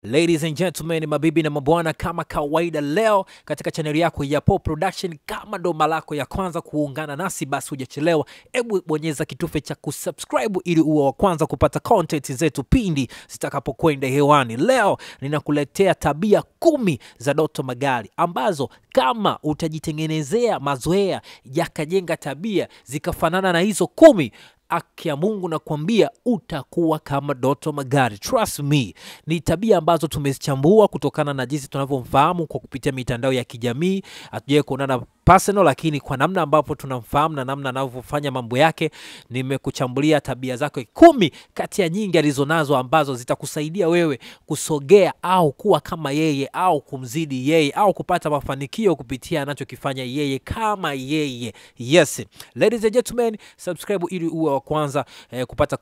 Ladies and gentlemen, mabibi na mabwana, kama kawaida leo katika channel yako ya Paul Production, kama ndo mara yako ya kwanza kuungana nasi, basi hujachelewa, hebu bonyeza kitufe cha kusubscribe ili uwe wa kwanza kupata content zetu pindi zitakapokwenda hewani. Leo ninakuletea tabia 10 za Doto Magari ambazo kama utajitengenezea mazoea yakajenga tabia zikafanana na hizo 10, haki ya Mungu na kuambia utakuwa kama Doto Magari. Trust me. Ni tabia ambazo tumezichambua kutokana na jinsi tunavyomfahamu kwa kupitia mitandao ya kijamii. Hatujawahi kuonana personal, lakini kwa namna ambapo tunamfahamu na namna anavyofanya mambo yake, nimekuchambulia tabia zake 10 kati ya nyingi alizonazo ambazo zitakusaidia wewe kusogea au kuwa kama yeye au kumzidi yeye au kupata mafanikio kupitia anachokifanya yeye kama yeye. Yes. Ladies and gentlemen, subscribe ili uwe wa kwanza kupata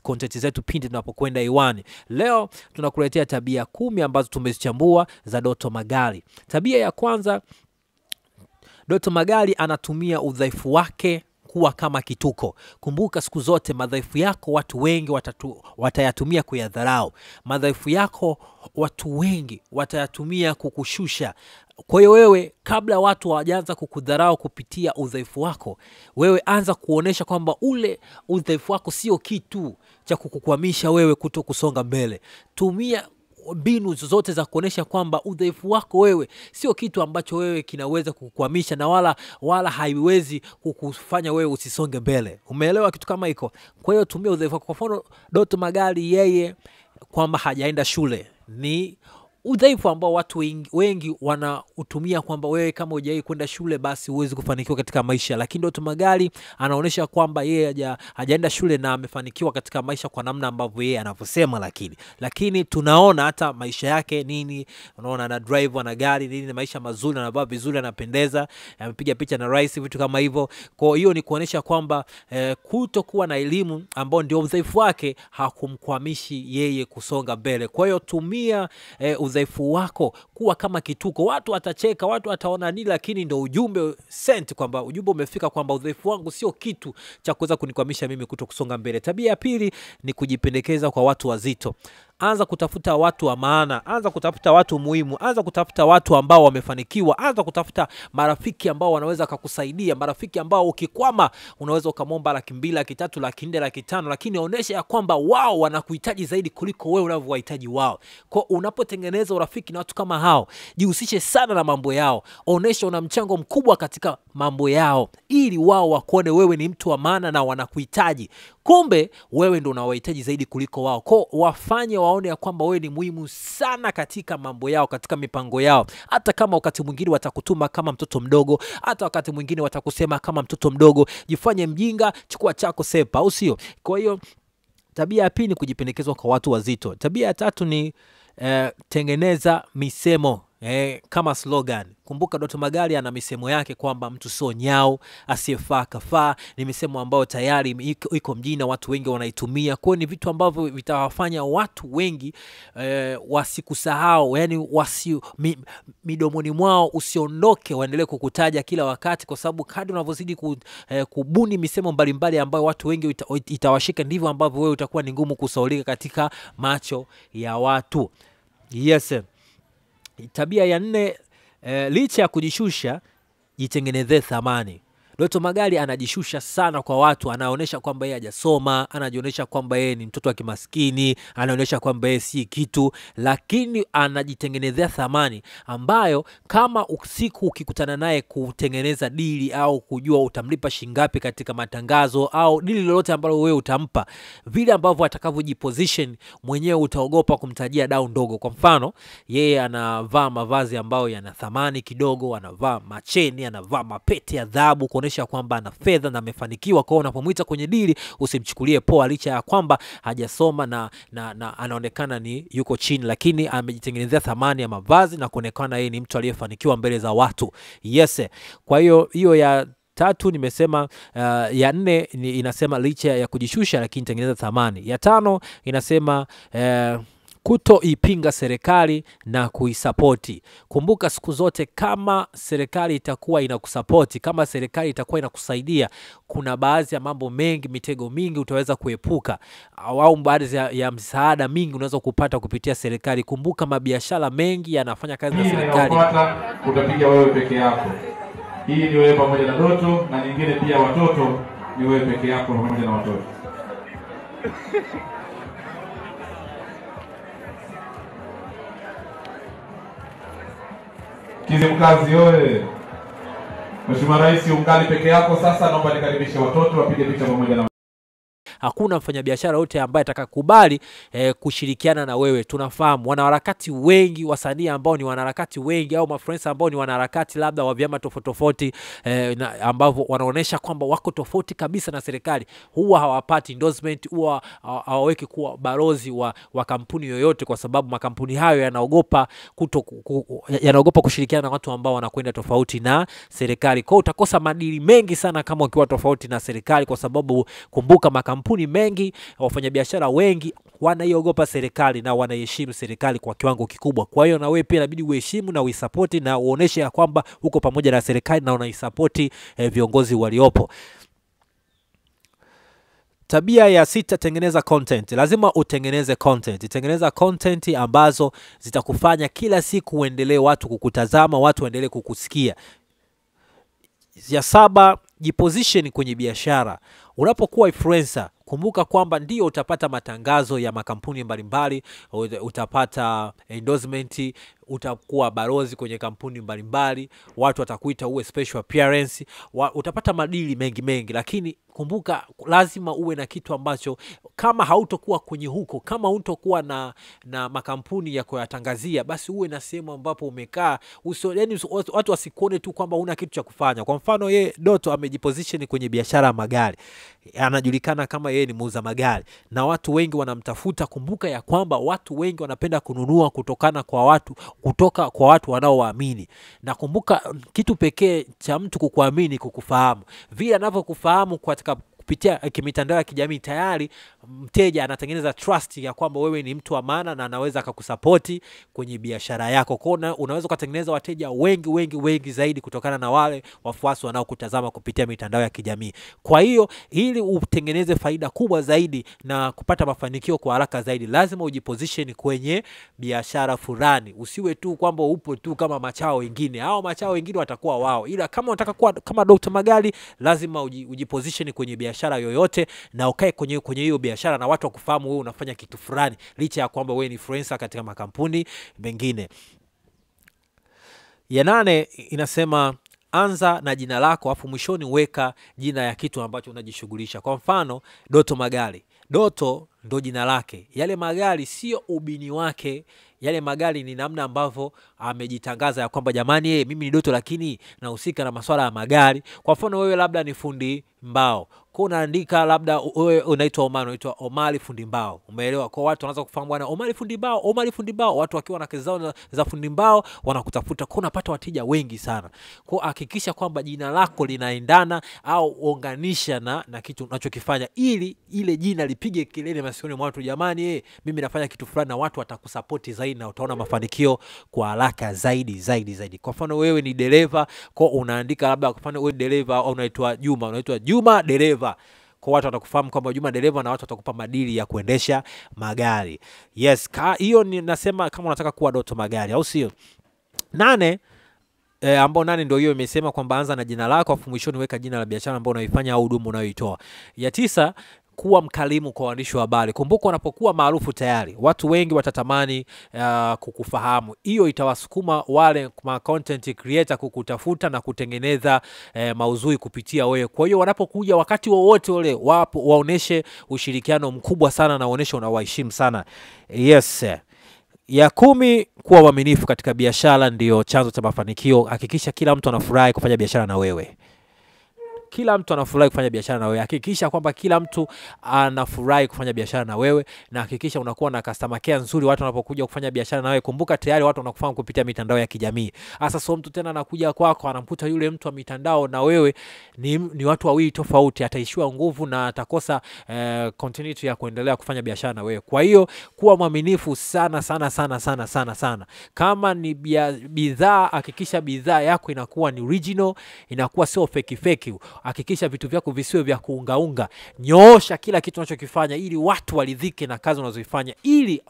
content zetu pindi tunapokwenda hewani. Leo tunakuletea tabia 10 ambazo tumezichambua za Doto Magari. Tabia ya kwanza, Doto Magari anatumia udhaifu wake kuwa kama kituko. Kumbuka siku zote madhaifu yako watu wengi watayatumia kuyadharau. Madhaifu yako watu wengi watayatumia kukushusha. Kwa hiyo wewe, kabla watu hawajaanza kukudharau kupitia udhaifu wako, wewe anza kuonesha kwamba ule udhaifu wako sio kitu cha kukukwamisha wewe kuto kusonga mbele. Tumia mbinu zote za kuonesha kwamba udhaifu wako wewe sio kitu ambacho wewe kinaweza kukukwamisha na wala haiwezi kukufanya wewe usisonge mbele. Umeelewa kitu kama hiko? Kwa hiyo tumia udhaifu wako. Kwa mfano, Doto Magari yeye kwamba hajaenda shule ni udhaifu ambao watu wengi wanautumia kwamba wewe kama hujai kwenda shule basi huwezi kufanikiwa katika maisha. Lakini Doto Magari anaonesha kwamba yeye hajaenda shule na amefanikiwa katika maisha kwa namna ambavyo yeye anavyosema. Lakini tunaona hata maisha yake nini, unaona ana drive ana gari nini, maisha mazuri, anavaa vizuri, anapendeza, amepiga picha na rais, vitu kama hivyo. Kwa hiyo ni kuonesha kwamba kutokuwa na elimu ambao ndio udhaifu wake hakumkwamishi yeye kusonga mbele. Kwa hiyo tumia udhaifu wako kuwa kama kituko. Watu watacheka, watu wataona nini, lakini ndio ujumbe sent kwamba ujumbe umefika kwamba udhaifu wangu sio kitu cha kuweza kunikwamisha mimi kuto kusonga mbele. Tabia ya pili ni kujipendekeza kwa watu wazito. Anza kutafuta watu wa maana, anza kutafuta watu muhimu, anza kutafuta watu ambao wamefanikiwa, anza kutafuta marafiki ambao wanaweza kukusaidia, marafiki ambao ukikwama unaweza ukamwomba 200,000, 300,000, 400,000, 500,000, lakini onesha ya kwamba wao wanakuhitaji zaidi kuliko wewe unavyowahitaji wao. Kwa unapotengeneza urafiki na watu kama hao, jihusishe sana na mambo yao. Onesha una mchango mkubwa katika mambo yao ili wao wakuone wewe ni mtu wa maana na wanakuhitaji. Kumbe wewe ndio unawahitaji zaidi kuliko wao. Kwa wafanye waone ya kwamba wewe ni muhimu sana katika mambo yao, katika mipango yao. Hata kama wakati mwingine watakutuma kama mtoto mdogo, hata wakati mwingine watakusema kama mtoto mdogo, jifanye mjinga, chukua chako sepa, au sio? Kwa hiyo tabia ya pili ni kujipendekezwa kwa watu wazito. Tabia ya tatu ni tengeneza misemo kama slogan. Kumbuka Doto Magari ana misemo yake kwamba mtu sio nyao, asiyefaa kafaa. Ni misemo ambayo tayari iko mjini na watu wengi wanaitumia. Kwa hiyo ni vitu ambavyo vitawafanya watu wengi wasikusahau, yani midomoni mwao usiondoke, waendelee kukutaja kila wakati, kwa sababu kadri unavyozidi kubuni misemo mbalimbali ambayo watu wengi itawashika, ndivyo ambavyo wewe utakuwa ni ngumu kusaulika katika macho ya watu. Yes. Tabia ya 4, licha ya kujishusha, jitengenezee thamani. Doto Magari anajishusha sana kwa watu, anaonesha kwamba yeye hajasoma, anajionyesha kwamba yeye ni mtoto wa kimaskini, anaonesha kwamba yeye si kitu, lakini anajitengenezea thamani ambayo kama usiku ukikutana naye kutengeneza dili au kujua utamlipa shingapi katika matangazo au dili lolote ambalo wewe utampa, vile ambavyo atakavyojiposition mwenyewe utaogopa kumtajia dau ndogo. Kwa mfano, yeye anavaa mavazi ambayo yana thamani kidogo, anavaa macheni, anavaa mapete ya dhahabu kuonesha kwamba ana fedha na amefanikiwa. Kwa unapomuita kwenye dili usimchukulie poa, licha ya kwamba hajasoma na anaonekana ni yuko chini, lakini amejitengenezea thamani ya mavazi na kuonekana yeye ni mtu aliyefanikiwa mbele za watu. Yes. Kwa hiyo ya 3 nimesema. Ya 4 inasema licha ya kujishusha lakini tengeneza thamani. Ya 5 inasema kutoipinga serikali na kuisapoti. Kumbuka siku zote kama serikali itakuwa inakusapoti, kama serikali itakuwa inakusaidia, kuna baadhi ya mambo mengi, mitego mingi utaweza kuepuka, au baadhi ya msaada mingi unaweza kupata kupitia serikali. Kumbuka mabiashara mengi yanafanya kazi na serikali. Utapiga wewe peke yako. Hii ni wewe pamoja na Doto, na nyingine pia watoto ni wewe peke yako pamoja na watoto. Kizimkazi wewe. Mheshimiwa Rais ungali peke yako sasa, naomba nikaribishe watoto wapige picha pamoja na. Hakuna mfanyabiashara yote ambaye atakakubali kushirikiana na wewe. Tunafahamu wanaharakati wengi, wasanii ambao ni wanaharakati wengi, au mafriends ambao ni wanaharakati labda wa vyama tofauti ambao wanaonesha kwamba wako tofauti kabisa na serikali, huwa hawapati endorsement, huwa hawaweki kuwa balozi wa kampuni yoyote, kwa sababu makampuni hayo yanaogopa kushirikiana na watu ambao wanakwenda tofauti na serikali. Kwa utakosa madili mengi sana kama ukiwa tofauti na serikali, kwa sababu kumbuka makampuni mengi, wafanyabiashara wengi wanaiogopa serikali na wanaiheshimu serikali kwa kiwango kikubwa. Kwa hiyo na wewe pia inabidi uheshimu na uisupport na uoneshe ya kwamba uko pamoja na serikali na unaisupport viongozi waliopo. Tabia ya 6, tengeneza content. Lazima utengeneze content. Tengeneza content ambazo zitakufanya kila siku uendelee watu kukutazama, watu waendelee kukusikia. Ya 7, jiposition kwenye biashara. Unapokuwa influencer, kumbuka kwamba ndio utapata matangazo ya makampuni mbalimbali, utapata endorsement, utakuwa balozi kwenye kampuni mbalimbali, watu watakuita uwe special appearance, utapata madili mengi, lakini kumbuka lazima uwe na kitu ambacho kama hautokuwa kwenye huko, kama hautokuwa na makampuni ya kuyatangazia, basi uwe na sehemu ambapo umekaa, yani watu wasikuone tu kwamba una kitu cha kufanya. Kwa mfano yeye Doto amejiposition kwenye biashara ya magari, anajulikana kama yeye ni muuza magari na watu wengi wanamtafuta. Kumbuka ya kwamba watu wengi wanapenda kununua kutoka kwa watu wanaowaamini, na kumbuka kitu pekee cha mtu kukuamini kukufahamu. Vile anavyokufahamu katika kupitia mitandao ya kijamii, tayari mteja anatengeneza trust ya kwamba wewe ni mtu wa maana na anaweza akakusapoti kwenye biashara yako. Kwa unaweza kutengeneza wateja wengi zaidi kutokana na wale wafuasi wanaokutazama kupitia mitandao ya kijamii. Kwa hiyo ili utengeneze faida kubwa zaidi na kupata mafanikio kwa haraka zaidi, lazima ujiposition kwenye biashara fulani. Usiwe tu kwamba upo tu kama machao wengine. Hao machao wengine watakuwa wao, ila kama unataka kuwa kama Dr. Magari, lazima ujiposition kwenye biashara yoyote na ukae kwenye hiyo biashara na watu wakufahamu wewe unafanya kitu fulani, licha ya kwamba wewe ni influencer katika makampuni mengine. Ya 8 inasema anza na jina lako, afu mwishoni weka jina ya kitu ambacho unajishughulisha. Kwa mfano Doto Magari, Doto ndo jina lake. Yale magari sio ubini wake, yale magari ni namna ambavyo amejitangaza ya kwamba jamani, mimi ni Doto lakini nahusika na masuala ya magari. Kwa mfano wewe labda ni fundi mbao, kwa unaandika labda wewe unaitwa Omar, unaitwa Omari fundi mbao, umeelewa? Kwa watu wanaanza kufahamu bwana Omari fundi mbao, watu wakiwa na kazi zao za fundi mbao wanakutafuta, kwa unapata wateja wengi sana. Kwa hakikisha kwamba jina lako linaendana au unganisha na kitu unachokifanya, ili ile jina lipige kelele masikioni mwa watu, jamani mimi nafanya kitu fulani, na watu watakusupport zaidi na utaona mafanikio kwa haraka zaidi. Kwa mfano wewe ni dereva, kwa unaandika labda kwa mfano wewe dereva au unaitwa Juma dereva, kwa watu watakufahamu kwamba Juma dereva na watu watakupa madili ya kuendesha magari. Yes, hiyo ni nasema kama unataka kuwa Doto Magari, au sio? 8 ambao 8 ndio hiyo imesema kwamba anza na jina lako afu mwishoni weka jina la biashara ambayo unaifanya au huduma unayoitoa. Ya 9, kuwa mkalimu kwa waandishi wa habari. Kumbuka unapokuwa maarufu tayari watu wengi watatamani kukufahamu. Hiyo itawasukuma wale content creator kukutafuta na kutengeneza maudhui kupitia wewe. Kwa hiyo wanapokuja wakati wowote ule waoneshe ushirikiano mkubwa sana na waoneshe unawaheshimu sana. Yes. Ya 10, kuwa waaminifu katika biashara ndio chanzo cha mafanikio. Hakikisha kila mtu anafurahi kufanya biashara na wewe. kila mtu anafurahi kufanya biashara na wewe. Hakikisha kwamba kila mtu anafurahi kufanya biashara na wewe, na hakikisha unakuwa na customer care nzuri watu wanapokuja kufanya biashara na wewe. Kumbuka tayari watu wanakufahamu kupitia mitandao ya kijamii. Sasa so mtu tena anakuja kwako anamkuta yule mtu wa mitandao na wewe ni watu wawili tofauti, ataishiwa nguvu na atakosa continuity ya kuendelea kufanya biashara na wewe. Kwa hiyo kuwa mwaminifu sana sana sana sana sana sana. Kama ni bidhaa, hakikisha bidhaa yako inakuwa ni original, inakuwa sio fake. Hakikisha vitu vyako visiwe vya kuungaunga. Nyoosha kila kitu unachokifanya ili watu waridhike na kazi unazofanya, ili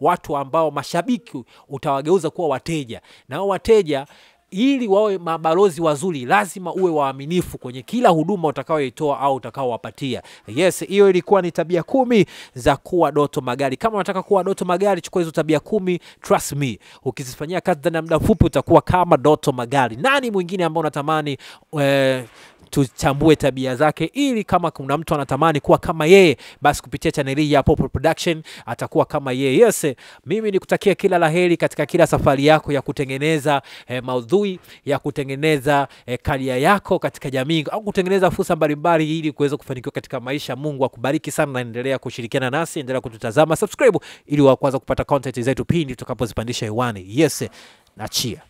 watu ambao mashabiki utawageuza kuwa wateja, na wateja ili wawe mabalozi wazuri lazima uwe waaminifu kwenye kila huduma utakayoitoa au utakaowapatia. Yes, hiyo ilikuwa ni tabia 10 za kuwa Doto Magari. Kama unataka kuwa Doto Magari, chukua hizo tabia 10, trust me, ukizifanyia kazi ndani ya muda mfupi utakuwa kama Doto Magari. Nani mwingine ambao unatamani tuchambue tabia zake, ili kama kuna mtu anatamani kuwa kama yeye, basi kupitia channel hii ya Popo Production atakuwa kama yeye. Yes, mimi nikutakia kila laheri katika kila safari yako ya kutengeneza maudhui, ya kutengeneza career yako katika jamii, au kutengeneza fursa mbalimbali ili kuweza kufanikiwa katika maisha. Mungu akubariki sana, na endelea kushirikiana nasi, endelea kututazama, subscribe ili wa kwanza kupata content zetu pindi tutakapozipandisha hewani. Yes, na cheer.